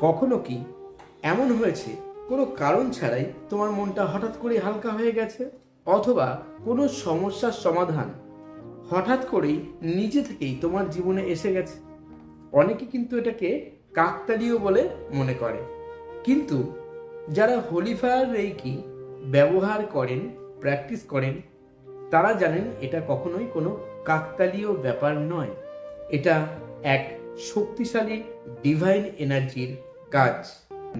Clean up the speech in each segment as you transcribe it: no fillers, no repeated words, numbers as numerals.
কখনো কি এমন হয়েছে কোনো কারণ ছাড়াই তোমার মনটা হঠাৎ করে হালকা হয়ে গেছে, অথবা কোনো সমস্যার সমাধান হঠাৎ করেই নিজে থেকেই তোমার জীবনে এসে গেছে? অনেকে কিন্তু এটাকে কাকতালীয় বলে মনে করে, কিন্তু যারা হোলি ফায়ার রেইকি ব্যবহার করেন, প্র্যাকটিস করেন, তারা জানেন এটা কখনোই কোনো কাকতালীয় ব্যাপার নয়। এটা এক শক্তিশালী ডিভাইন এনার্জির কাজ।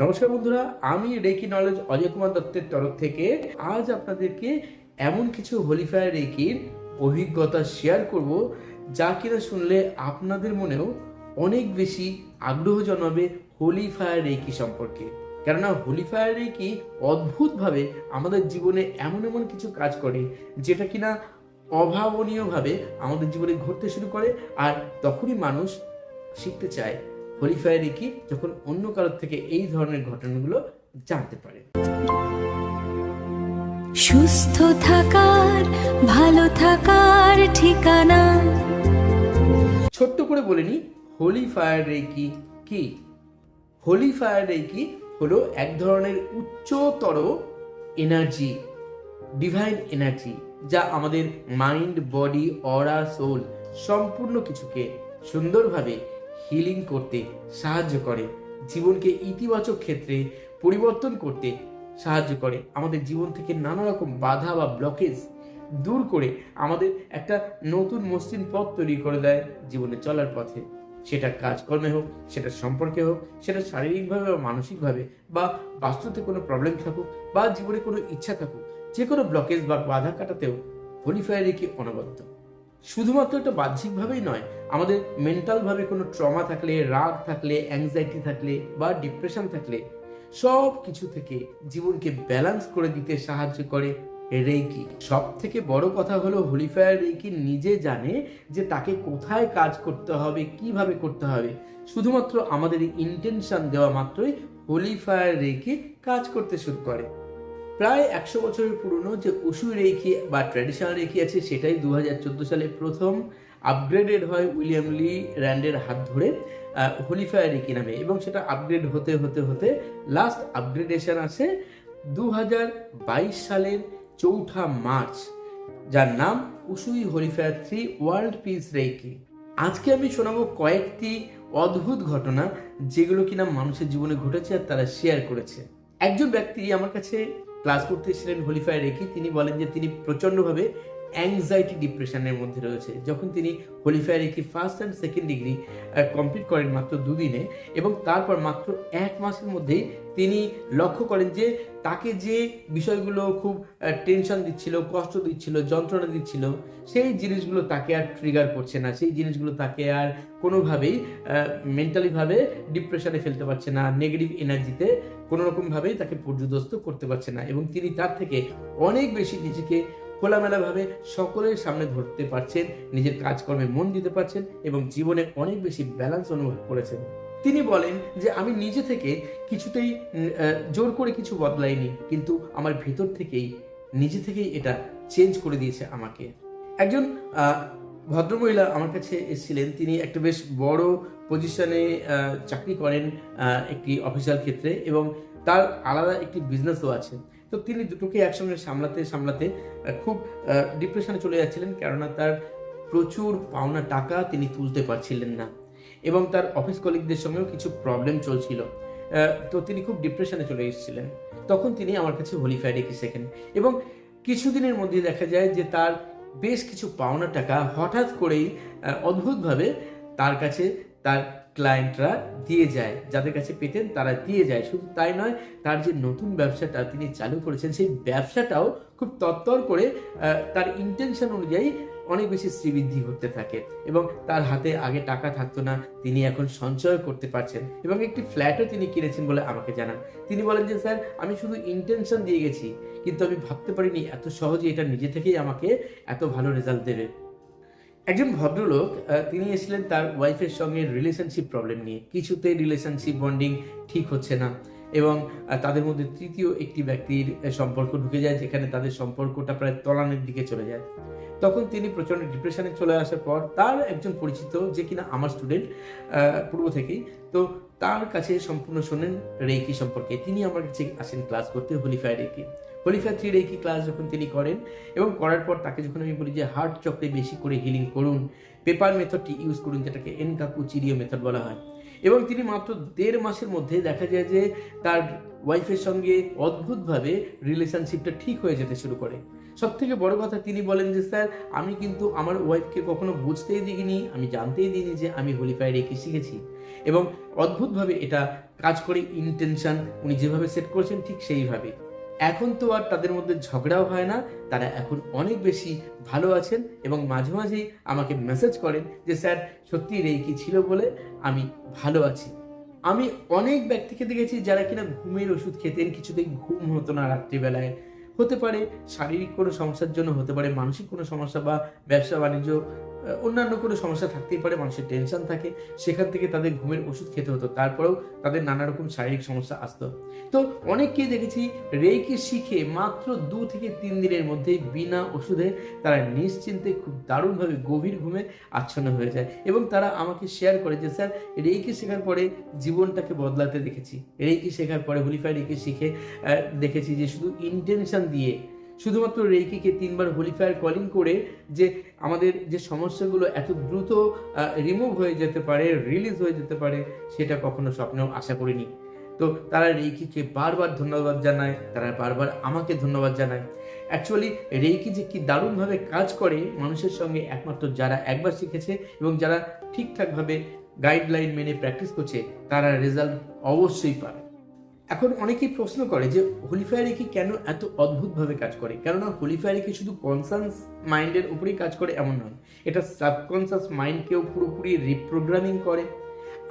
নমস্কার বন্ধুরা, আমি রেকি নলেজ অজয় কুমার দত্তের তরফ থেকে আজ আপনাদেরকে এমন কিছু হোলি ফায়ার রেকির অভিজ্ঞতা শেয়ার করব, যা কিনা শুনলে আপনাদের মনেও অনেক বেশি আগ্রহ জন্মাবে হোলি ফায়ার রেকি সম্পর্কে। কেননা হোলি ফায়ার রেকি অদ্ভুতভাবে আমাদের জীবনে এমন এমন কিছু কাজ করে, যেটা কিনা অভাবনীয়ভাবে আমাদের জীবনে ঘটতে শুরু করে। আর তখনই মানুষ শিখতে চায় হোলি ফায়ার রেকি, যখন অন্য কারোর থেকে এই ধরনের ঘটনাগুলো জানতে পারে। সুস্থ থাকার, ভালো থাকার ঠিকানা। ছোট্ট করে বলে নি, হোলি ফায়ার রেকি কি? হোলি ফায়ার রেকি হলো এক ধরনের উচ্চতর এনার্জি, ডিভাইন এনার্জি, যা আমাদের মাইন্ড, বডি, অরা, সোল সম্পূর্ণ কিছুকে সুন্দরভাবে হিলিং করতে সাহায্য করে, জীবনকে ইতিবাচক ক্ষেত্রে পরিবর্তন করতে সাহায্য করে, আমাদের জীবন থেকে নানা রকম বাধা বা ব্লকেজ দূর করে আমাদের একটা নতুন মসৃণ পথ তৈরি করে দেয় জীবনে চলার পথে। সেটা কাজকর্মে হোক, সেটা সম্পর্কে হোক, সেটা শারীরিকভাবে বা মানসিকভাবে, বা বাস্তুতে কোনো প্রবলেম থাকুক, বা জীবনে কোনো ইচ্ছা থাকুক, যে কোনো ব্লকেজ বা বাধা কাটাতেও হোলি ফায়ার রেকি অনবদ্য। শুধুমাত্র এটা বাহ্যিকভাবেই নয়, আমাদের মেন্টালভাবে কোনো ট্রমা থাকলে, রাগ থাকলে, অ্যাংজাইটি থাকলে বা ডিপ্রেশন থাকলে সব কিছু থেকে জীবনকে ব্যালেন্স করে দিতে সাহায্য করে রেইকি। সব থেকে বড় কথা হলো, হোলি ফায়ার রেইকি নিজে জানে যে তাকে কোথায় কাজ করতে হবে, কিভাবে করতে হবে। শুধুমাত্র আমাদের ইন্টেনশন দেওয়া মাত্রই হোলি ফায়ার রেইকি কাজ করতে শুরু করে। প্রায় 100 বছরের পুরনো যে উশুই রেইকি বা ট্র্যাডিশনাল রেইকি আছে, সেটাই 2014 সালে প্রথম আপগ্রেডেড হয় উইলিয়াম লি র্যান্ডের হাত ধরে হোলি ফায়ার রেইকি নামে, এবং সেটা আপগ্রেড হতে হতে হতে লাস্ট আপগ্রেডেশন আসে 2022 সালের 4 মার্চ, যার নাম Usui holy fire 3 world peace reiki. আজকে আমি শোনাবো কয়েকটি অদ্ভুত ঘটনা, যেগুলো কিনা মানুষের জীবনে ঘটেছে আর তারা শেয়ার করেছে। একজন ব্যক্তি আমার কাছে ক্লাস করতে এসেছিলেন হোলি ফায়ার রেকি। তিনি বলেন যে তিনি প্রচণ্ডভাবে অ্যাংজাইটি ডিপ্রেশনের মধ্যে রয়েছে। যখন তিনি holy fire reiki first and second degree complete করেন মাত্র 2 দিনে, এবং তারপর মাত্র 1 মাসের মধ্যেই তিনি লক্ষ্য করেন যে তাকে যে বিষয়গুলো খুব টেনশন দিচ্ছিল, কষ্ট দিচ্ছিল, যন্ত্রণা দিচ্ছিল, সেই জিনিসগুলো তাকে আর ট্রিগার করছে না, সেই জিনিসগুলো তাকে আর কোনোভাবেই মেন্টালিভাবে ডিপ্রেশনে ফেলতে পারছে না, নেগেটিভ এনার্জিতে কোনো রকমভাবেই তাকে পর্যুদস্ত করতে পারছে না, এবং তিনি তার থেকে অনেক বেশি নিজেকে খোলামেলাভাবে সকলের সামনে ধরতে পারছেন, নিজের কাজকর্মে মন দিতে পারছেন, এবং জীবনে অনেক বেশি ব্যালেন্স অনুভব করেছেন। তিনি বলেন যে আমি নিজে থেকে কিছুতেই জোর করে কিছু বদলাইনি, কিন্তু আমার ভেতর থেকেই নিজে থেকেই এটা চেঞ্জ করে দিয়েছে আমাকে। একজন ভদ্রমহিলা আমার কাছে এসেছিলেন। তিনি একটা বেশ বড় পজিশনে চাকরি করেন একটি অফিসিয়াল ক্ষেত্রে, এবং তার আলাদা একটি বিজনেসও আছে। তো তিনি দুটোকে একসঙ্গে সামলাতে সামলাতে খুব ডিপ্রেশনে চলে যাচ্ছিলেন, কেননা তার প্রচুর পাওনা টাকা তিনি তুলতে পারছিলেন না, এবং তার অফিস কলিগদের সঙ্গেও কিছু প্রবলেম চলছিল। তো তিনি খুব ডিপ্রেশনে চলে এসেছিলেন। তখন তিনি আমার কাছে হোলি ফায়ার রেকি শেখেন, এবং কিছুদিনের মধ্যে দেখা যায় যে তার বেশ কিছু পাওনা টাকা হঠাৎ করেই অদ্ভুতভাবে তার কাছে তার ক্লায়েন্টরা দিয়ে যায়, যাদের কাছে পেতেন তারা দিয়ে যায়। শুধু তাই নয়, তার যে নতুন ব্যবসাটা তিনি চালু করেছেন, সেই ব্যবসাটাও খুব তত্তর করে তার ইন্টেনশন অনুযায়ী অনেক বেশি শ্রীবৃদ্ধি করতে থাকে, এবং তার হাতে আগে টাকা থাকতো না, তিনি এখন সঞ্চয় করতে পারছেন, এবং একটি ফ্ল্যাটও তিনি কিনেছেন বলে আমাকে জানান। তিনি বলেন যে স্যার, আমি শুধু ইন্টেনশন দিয়ে গেছি, কিন্তু আমি ভাবতে পারিনি এত সহজে এটা নিজে থেকেই আমাকে এত ভালো রেজাল্ট দেবে। একজন ভদ্রলোক তিনি এসেছিলেন তার ওয়াইফের সঙ্গে রিলেশনশিপ প্রবলেম নিয়ে। কিছুতেই রিলেশনশিপ বন্ডিং ঠিক হচ্ছে না, এবং তাদের মধ্যে তৃতীয় একটি ব্যক্তির সম্পর্ক ঢুকে যায়, যেখানে তাদের সম্পর্কটা প্রায় তলানির দিকে চলে যায়। তখন তিনি প্রচণ্ড ডিপ্রেশনে চলে আসার পর তার একজন পরিচিত, যে কিনা আমার স্টুডেন্ট পূর্ব থেকেই, তো তার কাছে সম্পূর্ণ শোনেন রেকি সম্পর্কে। তিনি আমার কাছে আসেন ক্লাস করতে holy fire reiki. Holy fire 3 reiki class যখন তিনি করেন এবং করার পর তাকে যখন আমি বলি যে হার্ট চক্রে বেশি করে হিলিং করুন, পেপার মেথডটি ইউজ করুন, যেটাকে এনকাকু চিরিও মেথড বলা হয়, এবং তিনি মাত্র 1.5 মাসের মধ্যে দেখা যায় যে তার ওয়াইফের সঙ্গে অদ্ভুতভাবে রিলেশনশিপটা ঠিক হয়ে যেতে শুরু করে। সব থেকে বড় কথা, তিনি বলেন যে স্যার, আমি কিন্তু আমার ওয়াইফকে কখনো বুঝতেই দিইনি, আমি জানতেই দিইনি যে আমি হোলিফায়ার রেকি শিখেছি, এবং অদ্ভুতভাবে এটা কাজ করে। ইন্টেনশন উনি যেভাবে সেট করেছেন ঠিক সেইভাবে। এখন তো আর তাদের মধ্যে ঝগড়াও হয় না, তারা এখন অনেক বেশি ভালো আছেন এবং মাঝে মাঝেই আমাকে মেসেজ করেন যে স্যার সত্যি রেকি ছিল বলে আমি ভালো আছি। আমি অনেক ব্যক্তিকে দেখেছি যারা কিনা ঘুমের ওষুধ খেতেন, কিছুতেই ঘুম হতো না রাত্রিবেলায়। হতে পারে শারীরিক কোনো সমস্যার জন্য, হতে পারে মানসিক কোনো সমস্যা, বা ব্যবসা বাণিজ্য অন্যান্য কোনো সমস্যা থাকতেই পারে, মানুষের টেনশন থাকে, সেখান থেকে তাদের ঘুমের ওষুধ খেতে হতো, তারপরেও তাদের নানা রকম শারীরিক সমস্যা আসতো। তো অনেককেই দেখেছি রেকি শিখে মাত্র 2 থেকে 3 দিনের মধ্যেই বিনা ওষুধে তারা নিশ্চিন্তে খুব দারুণভাবে গভীর ঘুমে আচ্ছন্ন হয়ে যায়, এবং তারা আমাকে শেয়ার করে যে স্যার রেকি শেখার পরে জীবনটাকে বদলাতে দেখেছি। রেকি শেখার পরে হোলিফায়ার রেকি শিখে দেখেছি যে শুধু ইন্টেনশন দিয়ে, শুধুমাত্র রেকিকে 3 বার হোলিফায়ার কলিং করে যে আমাদের যে সমস্যাগুলো এত দ্রুত রিমুভ হয়ে যেতে পারে, রিলিজ হয়ে যেতে পারে, সেটা কখনো স্বপ্নেও আশা করিনি। তো তারা রেকিকে বারবার ধন্যবাদ জানায়, তারা বারবার আমাকে ধন্যবাদ জানায়। অ্যাকচুয়ালি রেকি যে কি দারুণভাবে কাজ করে মানুষের সঙ্গে, একমাত্র যারা একবার শিখেছে এবং যারা ঠিকঠাকভাবে গাইডলাইন মেনে প্র্যাকটিস করছে, তারা রেজাল্ট অবশ্যই পাবে। এখন অনেকেই প্রশ্ন করে যে হোলিফায়ার রেকি কেন এত অদ্ভুতভাবে কাজ করে। কেননা হোলিফায়ার রেকি শুধু কনসাস মাইন্ডের উপরেই কাজ করে এমন নয়, এটা সাবকনসাস মাইন্ডকেও পুরোপুরি রিপ্রোগ্রামিং করে।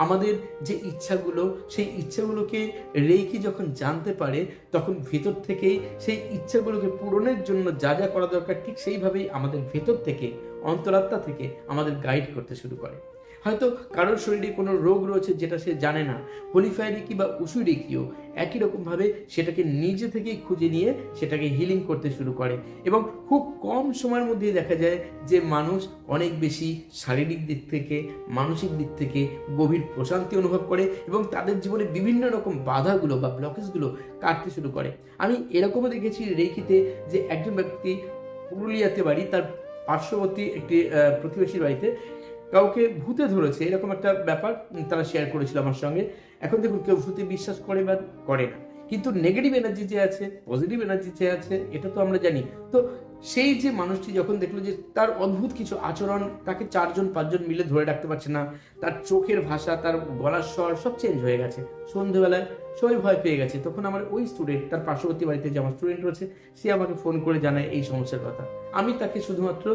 আমাদের যে ইচ্ছাগুলো, সেই ইচ্ছাগুলোকে রেকি যখন জানতে পারে, তখন ভেতর থেকেই সেই ইচ্ছাগুলোকে পূরণের জন্য যা যা করা দরকার ঠিক সেইভাবেই আমাদের ভেতর থেকে, অন্তরাত্মা থেকে আমাদের গাইড করতে শুরু করে। হয়তো কারোর শরীরে কোনো রোগ রয়েছে যেটা সে জানে না, হোলিফায়ার রেকি বা উশু রেকিও একই রকমভাবে সেটাকে নিজে থেকেই খুঁজে নিয়ে সেটাকে হিলিং করতে শুরু করে, এবং খুব কম সময়ের মধ্যেই দেখা যায় যে মানুষ অনেক বেশি শারীরিক দিক থেকে, মানসিক দিক থেকে গভীর প্রশান্তি অনুভব করে, এবং তাদের জীবনে বিভিন্ন রকম বাধাগুলো বা ব্লকেজগুলো কাটতে শুরু করে। আমি এরকমও দেখেছি রেকিতে যে একজন ব্যক্তি পুরুলিয়াতে বাড়ি, তার পার্শ্ববর্তী একটি প্রতিবেশীর বাড়িতে কাউকে ভূতে ধরেছে, এরকম একটা ব্যাপার তারা শেয়ার করেছিল আমার সঙ্গে। এখন দেখুন, কেউ ভূতে বিশ্বাস করে বা করে না, কিন্তু নেগেটিভ এনার্জি যে আছে, পজিটিভ এনার্জি যে আছে, এটা তো আমরা জানি। তো সেই যে মানুষটি যখন দেখলো যে তার অদ্ভুত কিছু আচরণ, তাকে 4-5 মিলে ধরে রাখতে পারছে না, তার চোখের ভাষা, তার গলার স্বর সব চেঞ্জ হয়ে গেছে, সন্ধ্যেবেলায় সবাই ভয় পেয়ে গেছে, তখন আমার ওই স্টুডেন্ট, তার পার্শ্ববর্তী বাড়িতে যে আমার স্টুডেন্ট রয়েছে, সে আমাকে ফোন করে জানায় এই সমস্যার কথা। আমি তাকে শুধুমাত্র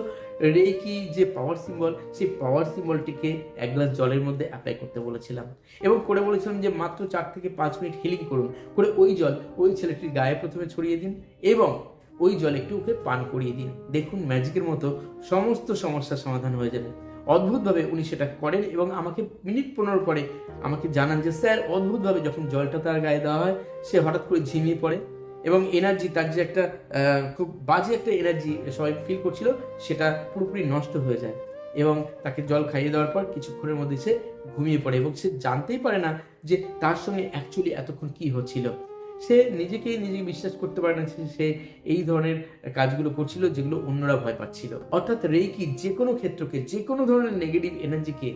রেকি যে পাওয়ার সিম্বল, সেই পাওয়ার সিম্বলটিকে 1 গ্লাস জলের মধ্যে অ্যাপ্লাই করতে বলেছিলাম, এবং করে বলেছিলাম যে মাত্র 4 থেকে 5 মিনিট হিলিং করুন, করে ওই জল ওই ছেলেটির গায়ে প্রথমে ছড়িয়ে দিন, এবং ওই জল একটু ওকে পান করিয়ে দিন। দেখুন, ম্যাজিকের মতো সমস্ত সমস্যার সমাধান হয়ে যাবে। অদ্ভুতভাবে উনি সেটা করেন, এবং আমাকে মিনিট 15 পরে আমাকে জানান যে স্যার অদ্ভুতভাবে যখন জলটা তার গায়ে দেওয়া হয়, সে হঠাৎ করে ঝিমিয়ে পড়ে, এবং এনার্জি, তার যে একটা খুব বাজে একটা এনার্জি সবাই ফিল করছিল, সেটা পুরোপুরি নষ্ট হয়ে যায়, এবং তাকে জল খাইয়ে দেওয়ার পর কিছুক্ষণের মধ্যে সে ঘুমিয়ে পড়ে, এবং সে জানতেই পারে না যে তার সঙ্গে অ্যাকচুয়ালি এতক্ষণ কি হচ্ছিল। সে নিজেকে বিশ্বাস করতে পারে না সে এই ধরনের কাজগুলো করছিল যেগুলো অন্যরা ভয় পাচ্ছিল। অর্থাৎ রেকি যে কোনো ক্ষেত্রকে, যে কোনো ধরনের নেগেটিভ এনার্জিকে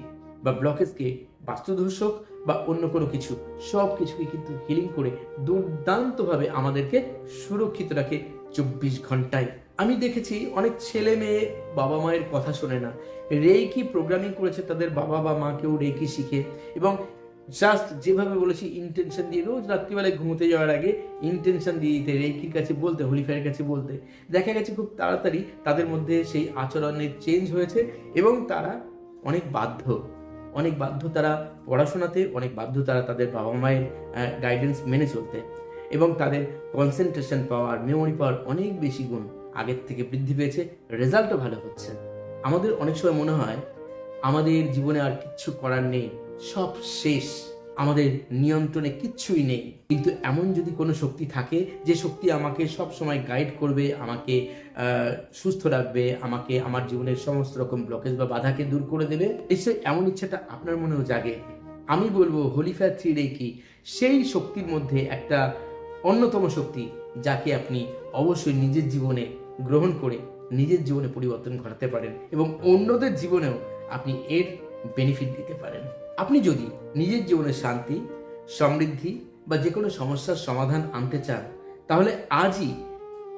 বা ব্লকেজকে, বাস্তুদোষক বা অন্য কোনো কিছু, সব কিছুকে কিন্তু হিলিং করে দুর্দান্তভাবে আমাদেরকে সুরক্ষিত রাখে 24 ঘন্টায়। আমি দেখেছি অনেক ছেলে মেয়ে বাবা মায়ের কথা শোনে না, রেকি প্রোগ্রামিং করেছে তাদের বাবা বা মাকেও রেকি শিখে, এবং জাস্ট যেভাবে বলেছি ইন্টেনশন দিয়ে, রোজ রাত্রিবেলায় ঘুমোতে যাওয়ার আগে ইন্টেনশন দিয়ে দিতে, রেকির কাছে বলতে, হোলিফায়ারের কাছে বলতে, দেখা গেছে খুব তাড়াতাড়ি তাদের মধ্যে সেই আচরণের চেঞ্জ হয়েছে, এবং তারা অনেক বাধ্য তারা পড়াশোনাতে, অনেক বাধ্য তারা তাদের বাবা মায়ের গাইডেন্স মেনে চলতে, এবং তাদের কনসেন্ট্রেশন পাওয়ার, মেমোরি পাওয়ার অনেক বেশি গুণ আগের থেকে বৃদ্ধি পেয়েছে, রেজাল্টও ভালো হচ্ছে। আমাদের অনেক সময় মনে হয় আমাদের জীবনে আর কিচ্ছু করার নেই, সব শেষ, আমাদের নিয়ন্ত্রণে কিচ্ছুই নেই। কিন্তু এমন যদি কোনো শক্তি থাকে, যে শক্তি আমাকে সব সময় গাইড করবে, আমাকে সুস্থ রাখবে, আমাকে আমার জীবনের সমস্ত রকম ব্লকেজ বা বাধাকে দূর করে দেবে, নিশ্চয়ই এমন ইচ্ছাটা আপনার মনেও জাগে। আমি বলবো হোলি ফায়ার 3 রেকি সেই শক্তির মধ্যে একটা অন্যতম শক্তি, যাকে আপনি অবশ্যই নিজের জীবনে গ্রহণ করে নিজের জীবনে পরিবর্তন ঘটাতে পারেন এবং অন্যদের জীবনেও আপনি এর বেনিফিট দিতে পারেন। আপনি যদি নিজের জীবনে শান্তি, সমৃদ্ধি বা যে কোনো সমস্যার সমাধান আনতে চান, তাহলে আজই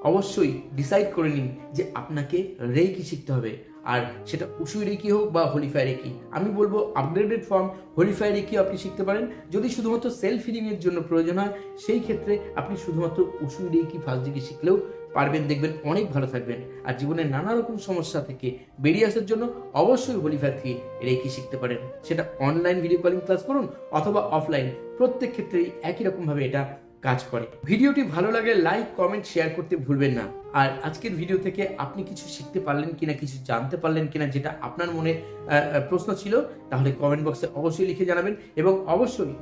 অবশ্যই ডিসাইড করে নিন যে আপনাকে রেকি শিখতে হবে। আর সেটা উশুই রেকি হোক বা হোলি ফায়ার রেকি, আমি বলবো আপগ্রেডেড ফর্ম হোলি ফায়ার রেকিও আপনি শিখতে পারেন। যদি শুধুমাত্র সেলফ হিলিংয়ের জন্য প্রয়োজন হয়, সেই ক্ষেত্রে আপনি শুধুমাত্র উশুই রেকি ফার্স্ট ডিগ্রি শিখলেও পারবেন, দেখবেন অনেক ভালো থাকবেন। আর জীবনের নানা রকম সমস্যা থেকে বেরিয়ে আসার জন্য অবশ্যই হোলি ফায়ার থেকে রেকি শিখতে পারেন। সেটা অনলাইন ভিডিও কলিং ক্লাস করুন অথবা অফলাইন, প্রত্যেক ক্ষেত্রেই একই রকমভাবে এটা কাজ করে। ভিডিওটি ভালো লাগলে লাইক, কমেন্ট, শেয়ার করতে ভুলবেন না। আর আজকের ভিডিও থেকে আপনি কিছু শিখতে পারলেন কিনা, কিছু জানতে পারলেন কিনা, যেটা আপনার মনে প্রশ্ন ছিল, তাহলে কমেন্ট বক্সে অবশ্যই লিখে জানাবেন। এবং অবশ্যই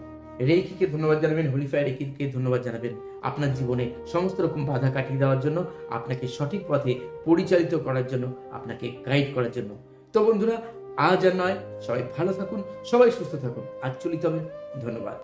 রেকিকে ধন্যবাদ জানাবেন, হোলি ফায়ার রেকিকে ধন্যবাদ জানাবেন আপনার জীবনে সমস্ত রকম বাধা কাটিয়ে দেওয়ার জন্য, আপনাকে সঠিক পথে পরিচালিত করার জন্য, আপনাকে গাইড করার জন্য। তো বন্ধুরা, আজ আর নয়, সবাই ভালো থাকুন, সবাই সুস্থ থাকুন। আজ চলিতে হবে। ধন্যবাদ।